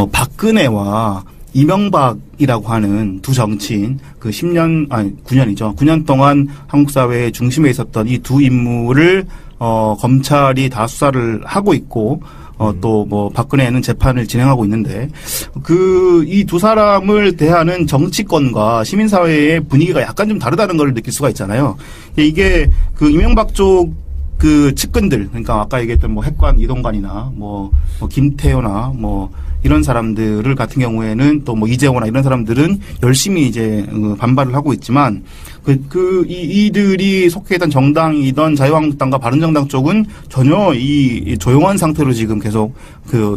박근혜와 이명박이라고 하는 두 정치인, 9년 동안 한국 사회의 중심에 있었던 이 두 인물을, 검찰이 다 수사를 하고 있고, 또 박근혜는 재판을 진행하고 있는데, 이 두 사람을 대하는 정치권과 시민사회의 분위기가 약간 좀 다르다는 걸 느낄 수가 있잖아요. 이게 이명박 쪽 측근들, 그러니까 아까 얘기했던 핵관 이동관이나 김태효나 이런 사람들을 같은 경우에는 또 이재호나 이런 사람들은 열심히 이제 반발을 하고 있지만 이들이 속해 있던 정당이던 자유한국당과 바른정당 쪽은 전혀 이 조용한 상태로 지금 계속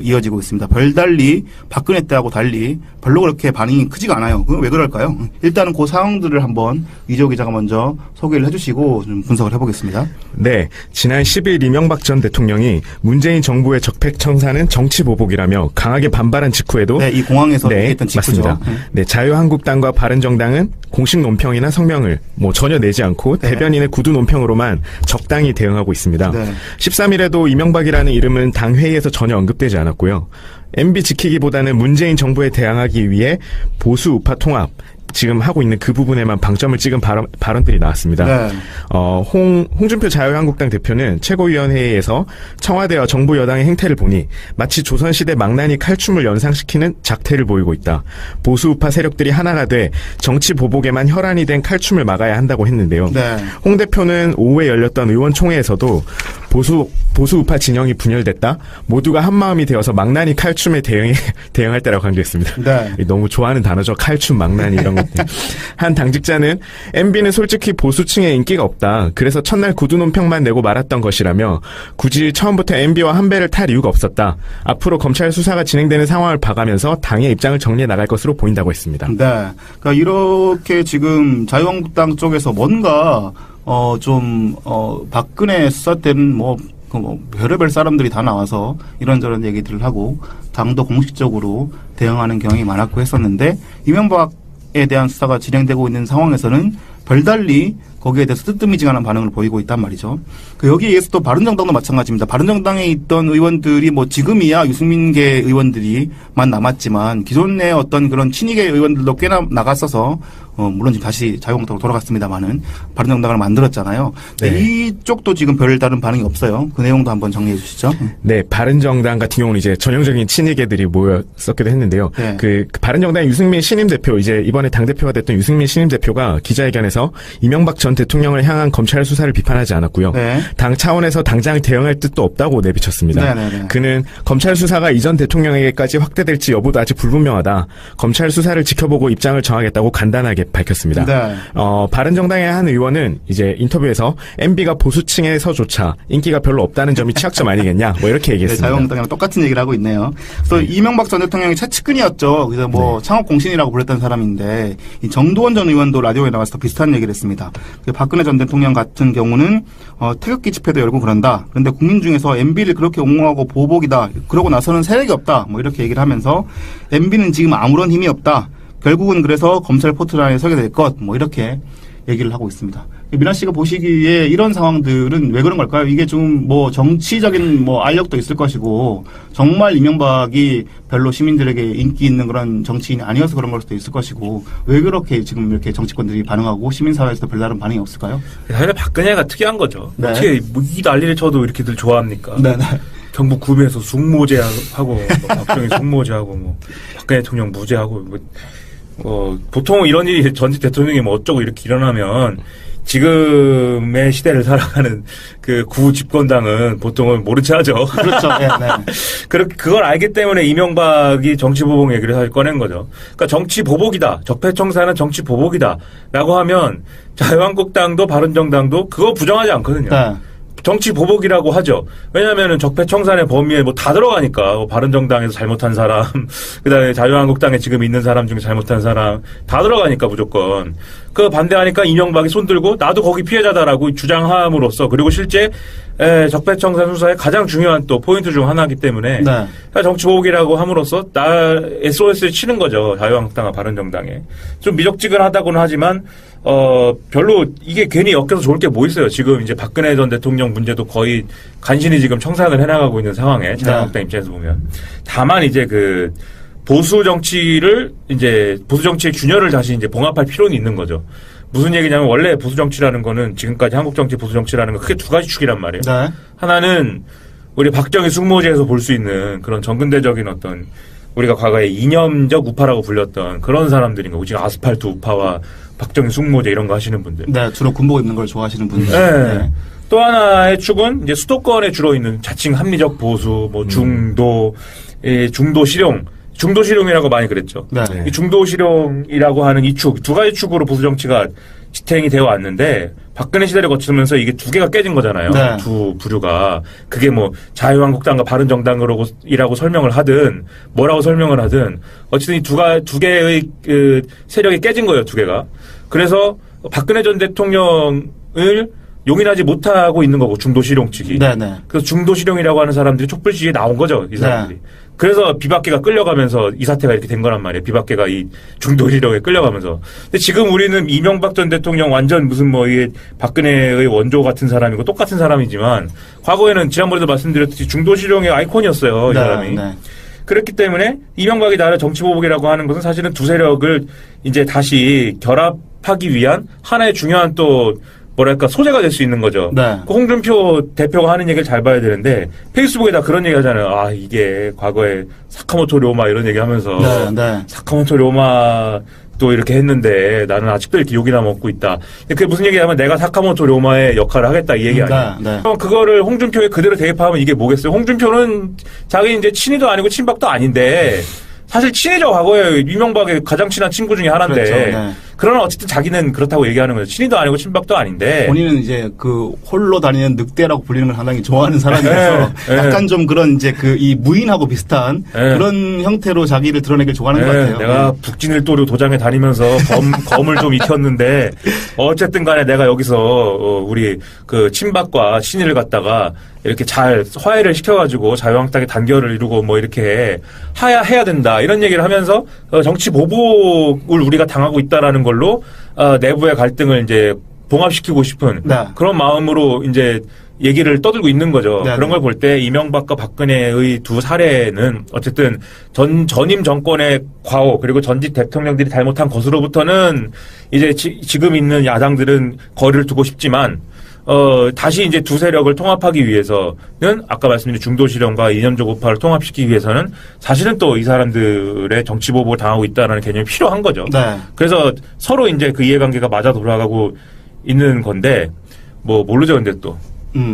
이어지고 있습니다. 별달리 박근혜 때하고 달리 별로 그렇게 반응이 크지가 않아요. 왜 그럴까요? 일단은 그 상황들을 한번 이재호 기자가 먼저 소개를 해주시고 좀 분석을 해보겠습니다. 네, 지난 10일 이명박 전 대통령이 문재인 정부의 적폐 청산은 정치 보복이라며 강하게 반발한 직후에도 이 공항에서 얘기했던 직후죠. 맞습니다. 네, 자유한국당과 바른정당은 공식 논평이나 성명을 전혀 내지 않고 대변인의 구두 논평으로만 적당히 대응하고 있습니다. 13일에도 이명박이라는 이름은 당 회의에서 전혀 언급되지 않았고요. MB 지키기보다는 문재인 정부에 대항하기 위해 보수 우파 통합, 지금 하고 있는 그 부분에만 방점을 찍은 발언들이 나왔습니다. 홍준표 자유한국당 대표는 최고위원회의에서 청와대와 정부 여당의 행태를 보니 마치 조선시대 망나니 칼춤을 연상시키는 작태를 보이고 있다. 보수우파 세력들이 하나가 돼 정치 보복에만 혈안이 된 칼춤을 막아야 한다고 했는데요. 홍 대표는 오후에 열렸던 의원총회에서도 보수우파 진영이 분열됐다. 모두가 한마음이 되어서 망나니 칼춤에 대응할 때라고 강조했습니다. 너무 좋아하는 단어죠. 칼춤, 망나니 이런 것. 한 당직자는 MB는 솔직히 보수층에 인기가 없다. 그래서 첫날 구두 논평만 내고 말았던 것이라며 굳이 처음부터 MB와 한 배를 탈 이유가 없었다. 앞으로 검찰 수사가 진행되는 상황을 봐가면서 당의 입장을 정리해 나갈 것으로 보인다고 했습니다. 그러니까 이렇게 지금 자유한국당 쪽에서 뭔가 박근혜 수사 때는 별의별 사람들이 다 나와서 이런저런 얘기들을 하고 당도 공식적으로 대응하는 경향이 많았고 했었는데 이명박에 대한 수사가 진행되고 있는 상황에서는 별달리 거기에 대해서 뜨뜻미지근한 반응을 보이고 있단 말이죠. 여기에 의해서 또 바른정당도 마찬가지입니다. 바른정당에 있던 의원들이 지금이야 유승민계 의원들이만 남았지만 기존의 어떤 그런 친이계 의원들도 꽤나 나갔어서 물론 지금 다시 자유한국당으로 돌아갔습니다만은 바른정당을 만들었잖아요. 이쪽도 지금 별다른 반응이 없어요. 그 내용도 한번 정리해 주시죠. 네, 바른정당 같은 경우는 이제 전형적인 친이계들이 모였었기도 했는데요. 그 바른정당 유승민 신임 대표, 이제 이번에 당대표가 됐던 유승민 신임 대표가 기자회견에서 이명박 전 대통령을 향한 검찰 수사를 비판하지 않았고요. 당 차원에서 당장 대응할 뜻도 없다고 내비쳤습니다. 그는 검찰 수사가 이전 대통령에게까지 확대될지 여부도 아직 불분명하다. 검찰 수사를 지켜보고 입장을 정하겠다고 간단하게 밝혔습니다. 바른정당의 한 의원은 이제 인터뷰에서 MB가 보수층에서조차 인기가 별로 없다는 점이 취약점 아니겠냐, 이렇게 얘기했습니다. 자유한국당이랑 똑같은 얘기를 하고 있네요. 그래서 이명박 전 대통령이 최측근이었죠. 그래서 창업 공신이라고 불렸던 사람인데 이 정도원 전 의원도 라디오에 나와서 비슷한 얘기를 했습니다. 박근혜 전 대통령 같은 경우는 태극기 집회도 열고 그런다. 그런데 국민 중에서 MB를 그렇게 옹호하고 보복이다. 그러고 나서는 세력이 없다. 이렇게 얘기를 하면서 MB는 지금 아무런 힘이 없다. 결국은 그래서 검찰 포트라인에 서게 될 것. 이렇게 얘기를 하고 있습니다. 미나 씨가 보시기에 이런 상황들은 왜 그런 걸까요? 이게 좀 정치적인 알력도 있을 것이고 정말 이명박이 별로 시민들에게 인기 있는 그런 정치인이 아니어서 그런 걸 수도 있을 것이고 왜 그렇게 지금 이렇게 정치권들이 반응하고 시민사회에서도 별다른 반응이 없을까요? 사실 박근혜가 특이한 거죠. 어떻게 이 난리를 쳐도 이렇게들 좋아합니까? 경북 구미에서 숙모제하고 박정희 숙모제하고 박근혜 대통령 무죄하고 보통 이런 일이 전직 대통령이 어쩌고 이렇게 일어나면 지금의 시대를 살아가는 그 구 집권당은 보통은 모른 체 하죠. 그렇죠. 그걸 알기 때문에 이명박이 정치 보복 얘기를 사실 꺼낸 거죠. 그러니까 정치 보복이다. 적폐청산은 정치 보복이다. 라고 하면 자유한국당도 바른정당도 그거 부정하지 않거든요. 정치 보복이라고 하죠. 왜냐하면은 적폐청산의 범위에 다 들어가니까 바른정당에서 잘못한 사람, 그다음에 자유한국당에 지금 있는 사람 중에 잘못한 사람 다 들어가니까 무조건 그 반대하니까 이명박이 손들고 나도 거기 피해자다라고 주장함으로써 그리고 실제 적폐청산 수사의 가장 중요한 또 포인트 중 하나이기 때문에 정치 보복이라고 함으로써 SOS를 치는 거죠. 자유한국당과 바른정당에 좀 미적지근하다고는 하지만 별로 이게 괜히 엮여서 좋을 게 뭐 있어요. 지금 이제 박근혜 전 대통령 문제도 거의 간신히 지금 청산을 해나가고 있는 상황에 자유한국당 입장에서 보면 다만 이제 보수 정치를 이제 보수 정치의 균열을 다시 이제 봉합할 필요는 있는 거죠. 무슨 얘기냐면 원래 보수 정치라는 거는 지금까지 한국 정치 보수 정치라는 건 크게 두 가지 축이란 말이에요. 네. 하나는 우리 박정희 숙모제에서 볼 수 있는 그런 정근대적인 어떤 우리가 과거에 이념적 우파라고 불렸던 그런 사람들인 거고, 지금 아스팔트 우파와 박정희 숙모제 이런 거 하시는 분들. 네, 주로 군복 입는 걸 좋아하시는 분들. 네. 네. 또 하나의 축은 이제 수도권에 주로 있는 자칭 합리적 보수, 뭐 중도, 중도 실용, 중도 실용이라고 많이 그랬죠. 네. 이 중도 실용이라고 하는 이 축, 두 가지 축으로 보수 정치가 지탱이 되어 왔는데 박근혜 시대를 거치면서 이게 두 개가 깨진 거잖아요. 네. 두 부류가. 그게 뭐 자유한국당과 바른정당이라고 설명을 하든 뭐라고 설명을 하든 어쨌든 이 두 개의 그 세력이 깨진 거예요. 두 개가. 그래서 박근혜 전 대통령을 용인하지 못하고 있는 거고, 중도 실용 측이. 네네. 그래서 중도 실용이라고 하는 사람들이 촛불 시위에 나온 거죠, 이 사람들이. 네. 그래서 비박계가 끌려가면서 이 사태가 이렇게 된 거란 말이에요. 비박계가 이 중도 실용에 끌려가면서. 근데 지금 우리는 이명박 전 대통령 완전 무슨 뭐 이게 박근혜의 원조 같은 사람이고 똑같은 사람이지만 과거에는 지난번에도 말씀드렸듯이 중도 실용의 아이콘이었어요, 이 사람이. 네. 그렇기 때문에 이명박이 나라 정치보복이라고 하는 것은 사실은 두 세력을 이제 다시 결합하기 위한 하나의 중요한 또 뭐랄까 소재가 될 수 있는 거죠. 네. 그 홍준표 대표가 하는 얘기를 잘 봐야 되는데 페이스북에다 그런 얘기 하잖아요. 아, 이게 과거에 사카모토 료마 이런 얘기 하면서 네, 네. 사카모토 료마 또 이렇게 했는데 나는 아직도 이렇게 욕이나 먹고 있다. 그게 무슨 얘기냐면 내가 사카모토 료마의 역할을 하겠다 이 얘기 아니에요. 네. 그럼 그거를 홍준표에 그대로 대입하면 이게 뭐겠어요? 홍준표는 자기 이제 친이도 아니고 친박도 아닌데 사실 친이죠. 과거에 이명박의 가장 친한 친구 중에 하나인데. 그렇죠. 네. 그러나 어쨌든 자기는 그렇다고 얘기하는 거죠. 친이도 아니고 친박도 아닌데. 본인은 이제 그 홀로 다니는 늑대라고 불리는 걸 상당히 좋아하는 사람이라서 네, 약간 좀 그런 이제 그 이 무인하고 비슷한 네. 그런 형태로 자기를 드러내길 좋아하는 것 같아요. 내가 북진일도로 도장에 다니면서 검을 좀 익혔는데 어쨌든 간에 내가 여기서 우리 그 친박과 친이를 갖다가 이렇게 잘 화해를 시켜가지고 자유한국당의 단결을 이루고 뭐 이렇게 해야 된다 이런 얘기를 하면서 정치 보복을 우리가 당하고 있다라는 걸로 내부의 갈등을 이제 봉합시키고 싶은 네. 그런 마음으로 이제 얘기를 떠들고 있는 거죠. 네, 그런 걸 볼 때 이명박과 박근혜의 두 사례는 어쨌든 전임 정권의 과오 그리고 전직 대통령들이 잘못한 것으로부터는 이제 지금 있는 야당들은 거리를 두고 싶지만 다시 이제 두 세력을 통합하기 위해서는 아까 말씀드린 중도 실용과 이념적 우파를 통합시키기 위해서는 사실은 또 이 사람들의 정치 보복을 당하고 있다는 개념이 필요한 거죠. 네. 그래서 서로 이제 그 이해관계가 맞아 돌아가고 있는 건데 뭐 모르죠. 근데 또 네.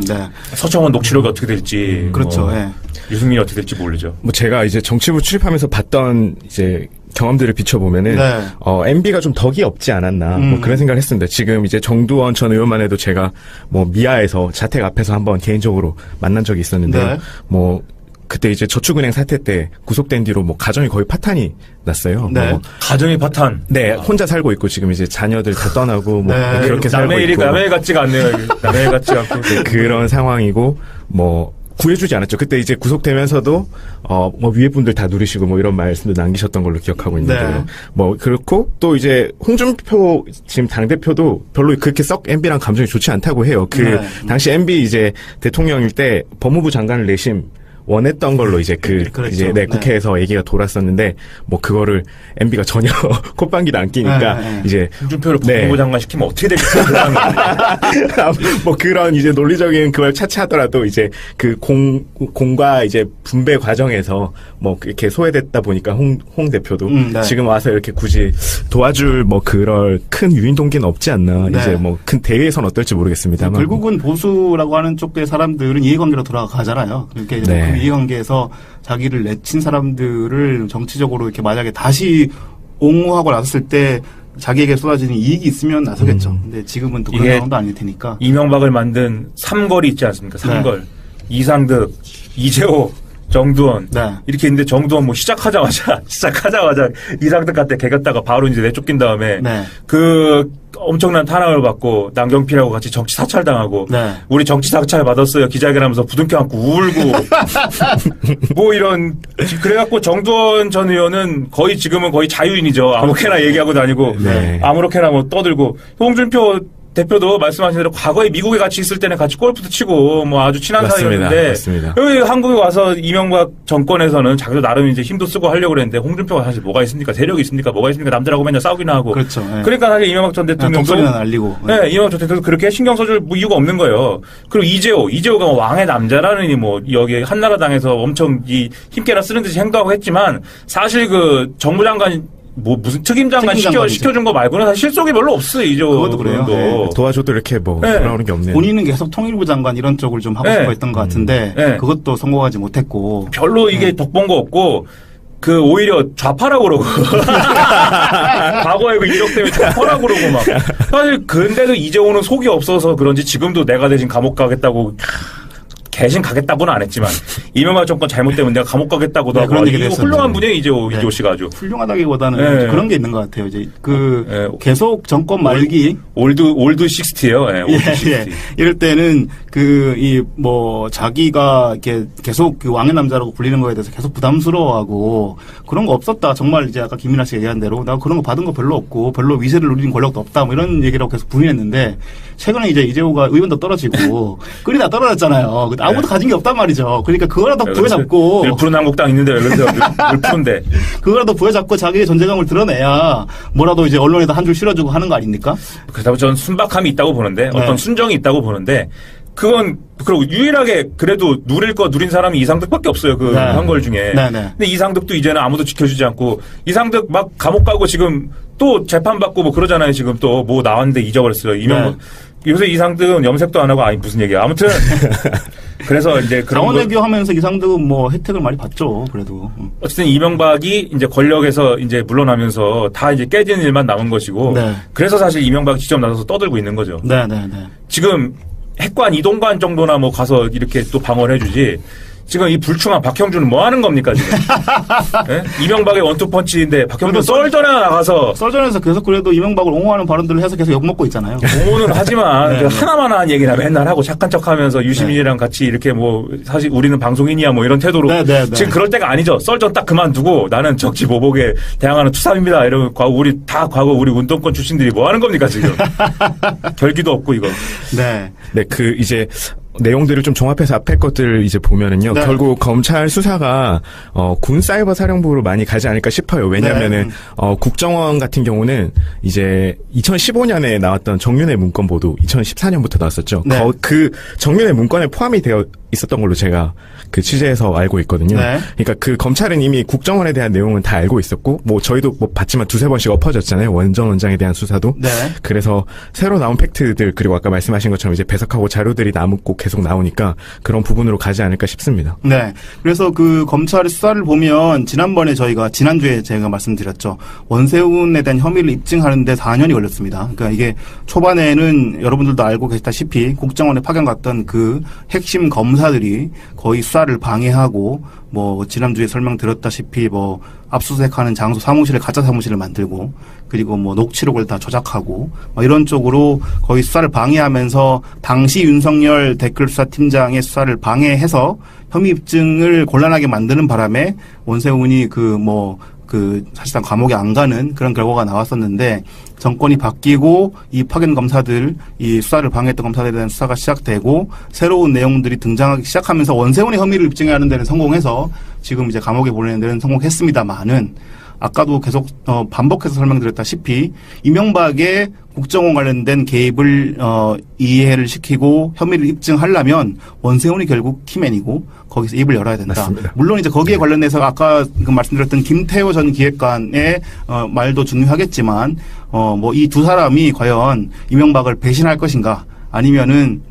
서청원 녹취록이 어떻게 될지 그렇죠. 뭐 예. 유승민이 어떻게 될지 모르죠. 뭐 제가 이제 정치부 출입하면서 봤던 이제 경험들을 비춰보면은 네. MB가 좀 덕이 없지 않았나 뭐 그런 생각을 했습니다. 지금 이제 정두원 전 의원만 해도 제가 뭐 미아에서 자택 앞에서 한번 개인적으로 만난 적이 있었는데 네. 뭐 그때 이제 저축은행 사태 때 구속된 뒤로 뭐 가정이 거의 파탄이 났어요. 네. 뭐 가정이 파탄. 네, 혼자 살고 있고 지금 이제 자녀들 다 떠나고 뭐 네. 그렇게 살고 남의 일이 있고 남의 일 같지가 않네요. 남의 일 같지가 않고. 네, 그런 상황이고 뭐 구해주지 않았죠. 그때 이제 구속되면서도 뭐 위에 분들 다 누리시고 뭐 이런 말씀도 남기셨던 걸로 기억하고 있는데 네. 뭐 그렇고 또 이제 홍준표 지금 당 대표도 별로 그렇게 썩 MB랑 감정이 좋지 않다고 해요. 그 네. 당시 MB 이제 대통령일 때 법무부 장관을 내심 원했던 걸로 이제 그렇죠. 이제 네, 국회에서 얘기가 돌았었는데 뭐 그거를 MB가 전혀 콧방귀도 안 끼니까 네. 이제 홍준표를 네. 법무부 장관 시키면 어떻게 될지 몰라요. 뭐 그런 이제 논리적인 그걸 차치하더라도 이제 그 공과 이제 분배 과정에서 뭐 이렇게 소외됐다 보니까 홍 대표도 네. 지금 와서 이렇게 굳이 도와줄 뭐 그럴 큰 유인 동기는 없지 않나. 네. 이제 뭐 큰 대회에선 어떨지 모르겠습니다만 결국은 보수라고 하는 쪽의 사람들은 이해관계로 돌아가잖아요. 그러니까 이제 네. 그 이해관계에서 자기를 내친 사람들을 정치적으로 이렇게 만약에 다시 옹호하고 나섰을 때 자기에게 쏟아지는 이익이 있으면 나서겠죠. 근데 지금은 또 그런 이게 상황도 아닐 테니까. 이명박을 만든 삼걸이 있지 않습니까? 삼걸. 네. 이상득, 이재호, 정두원. 네. 이렇게 있는데 정두원 뭐 시작하자마자 이상득한테 개겼다가 바로 이제 내쫓긴 다음에 네. 그 엄청난 탄압을 받고 남경필하고 같이 정치 사찰당하고 네. 우리 정치 사찰 받았어요 기자회견하면서 부둥켜 안고 울고 뭐 이런 그래갖고 정두원 전 의원은 지금은 거의 자유인이죠. 아무렇게나 얘기하고 다니고 네. 아무렇게나 뭐 떠들고 홍준표 대표도 말씀하신 대로 과거에 미국에 같이 있을 때는 같이 골프도 치고 뭐 아주 친한 맞습니다. 사이였는데 맞습니다. 여기 한국에 와서 이명박 정권에서는 자기도 나름 이제 힘도 쓰고 하려고 그랬는데 홍준표가 사실 뭐가 있습니까? 세력이 있습니까? 뭐가 있습니까? 남들하고 맨날 싸우기나 하고. 그렇죠. 예. 그러니까 사실 이명박 전 대통령도 독설이나 날리고. 네, 이명박 전 대통령도 그렇게 신경 써줄 뭐 이유가 없는 거예요. 그리고 이재호가 뭐 왕의 남자라느니 뭐 여기 한나라당에서 엄청 이 힘께나 쓰는 듯이 행동하고 했지만 사실 그 정무장관 뭐 무슨 특임장관 시켜준 거 말고는 사실 실속이 별로 없어요. 이재호 그것도 그래요. 네. 도와줘도 이렇게 뭐 돌아오는 게 없네요. 본인은 계속 통일부 장관 이런 쪽을 좀 하고 싶어 했던 것 같은데 그것도 성공하지 못했고. 별로 이게 덕본 거 없고 그 오히려 좌파라고 그러고 과거에 그 이력 때문에 좌파라고 그러고 막 사실 근데도 이재호는 속이 없어서 그런지 지금도 내가 대신 감옥 가겠다고 대신 가겠다고는 안 했지만 이명박 정권 잘못되면 내가 감옥 가겠다고도 하고 그런 얘기를 이거 했었죠. 훌륭한 분이에요 이재호 씨가 아주 훌륭하다기보다는 그런 게 있는 것 같아요. 이제 계속 정권 말기 올드 60예요. 예. 이럴 때는 자기가 이렇게 계속 그 왕의 남자라고 불리는 거에 대해서 계속 부담스러워하고 그런 거 없었다. 정말 이제 아까 김민아 씨가 얘기한 대로 나 그런 거 받은 거 별로 없고 별로 위세를 누리는 권력도 없다. 뭐 이런 얘기라고 계속 부인했는데 최근에 이제 이재호가 의원도 떨어지고 끈이 다 떨어졌잖아요. 아무도 가진 게 없단 말이죠. 그러니까 그거라도 부여잡고 늘 푸른 한국당 있는데 왜 그러세요? 늘 푸른데 그거라도 부여잡고 자기의 존재감을 드러내야 뭐라도 이제 언론에다 한 줄 실어주고 하는 거 아닙니까? 그래서 저는 순박함이 있다고 보는데 어떤 순정이 있다고 보는데 그건 그리고 유일하게 그래도 누린 사람이 이상득밖에 없어요. 그 한걸 중에. 근데 이상득도 이제는 아무도 지켜주지 않고 이상득 막 감옥 가고 지금 또 재판 받고 뭐 그러잖아요. 지금 또 뭐 나왔는데 잊어버렸어요. 요새 이상득은 염색도 안 하고 아니 무슨 얘기야. 아무튼 그래서 이제 그런 자원외교 하면서 이상득은 뭐 혜택을 많이 받죠. 그래도 어쨌든 이명박이 이제 권력에서 이제 물러나면서 다 이제 깨지는 일만 남은 것이고 그래서 사실 이명박이 직접 나서서 떠들고 있는 거죠. 지금 핵관 이동관 정도나 뭐 가서 이렇게 또 방어를 해주지. 지금 이 불충한 박형준은 뭐 하는 겁니까, 지금? 네? 이명박의 원투펀치인데 박형준 썰전에 나가서. 썰전에서 계속 그래도 이명박을 옹호하는 발언들을 해서 계속 욕먹고 있잖아요. 옹호는 하지만 하나만 한 얘기나 맨날 하고 착한 척 하면서 유시민이랑 같이 이렇게 뭐 사실 우리는 방송인이야 뭐 이런 태도로. 지금 그럴 때가 아니죠. 썰전 딱 그만두고 나는 정치보복에 대항하는 투삼입니다. 이러면 과거 우리 운동권 출신들이 뭐 하는 겁니까, 지금? 결기도 없고 이거. 이제 내용들을 좀 종합해서 앞에 것들을 이제 보면은요. 결국 검찰 수사가 군 사이버 사령부로 많이 가지 않을까 싶어요. 왜냐하면은 국정원 같은 경우는 이제 2015년에 나왔던 정윤회 문건 보도 2014년부터 나왔었죠. 그 정윤회 문건에 포함이 되어 있었던 걸로 제가 그 취재해서 알고 있거든요. 그러니까 그 검찰은 이미 국정원에 대한 내용은 다 알고 있었고, 뭐 저희도 뭐 봤지만 두세 번씩 엎어졌잖아요. 전 원장에 대한 수사도. 그래서 새로 나온 팩트들 그리고 아까 말씀하신 것처럼 이제 배석하고 자료들이 남고 계속 나오니까 그런 부분으로 가지 않을까 싶습니다. 그래서 그 검찰의 수사를 보면 지난주에 제가 말씀드렸죠. 원세훈에 대한 혐의를 입증하는데 4년이 걸렸습니다. 그러니까 이게 초반에는 여러분들도 알고 계시다시피 국정원에 파견 갔던 그 핵심 검사들이 거의 수사를 방해하고 뭐 지난주에 설명드렸다시피 뭐 압수수색하는 장소 가짜 사무실을 만들고 그리고 뭐 녹취록을 다 조작하고 뭐 이런 쪽으로 거의 수사를 방해하면서 당시 윤석열 댓글수사팀장의 수사를 방해해서 혐의 입증을 곤란하게 만드는 바람에 원세훈이 사실상 감옥에 안 가는 그런 결과가 나왔었는데 정권이 바뀌고 이 파견 검사들, 이 수사를 방해했던 검사들에 대한 수사가 시작되고 새로운 내용들이 등장하기 시작하면서 원세훈의 혐의를 입증하는 데는 성공해서 지금 이제 감옥에 보내는 데는 성공했습니다만은 아까도 계속 반복해서 설명드렸다시피 이명박의 국정원 관련된 개입을 이해를 시키고 혐의를 입증하려면 원세훈이 결국 키맨이고 거기서 입을 열어야 된다. 맞습니다. 물론 이제 거기에 관련해서 아까 말씀드렸던 김태호 전 기획관의 말도 중요하겠지만 뭐 이 두 사람이 과연 이명박을 배신할 것인가 아니면은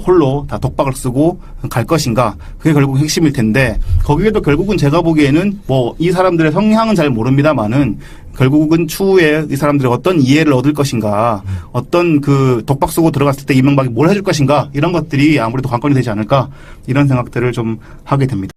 홀로 다 독박을 쓰고 갈 것인가 그게 결국 핵심일 텐데 거기에도 결국은 제가 보기에는 이 사람들의 성향은 잘 모릅니다만은 결국은 추후에 이 사람들이 어떤 이해를 얻을 것인가 어떤 그 독박 쓰고 들어갔을 때 이명박이 뭘 해줄 것인가 이런 것들이 아무래도 관건이 되지 않을까 이런 생각들을 좀 하게 됩니다.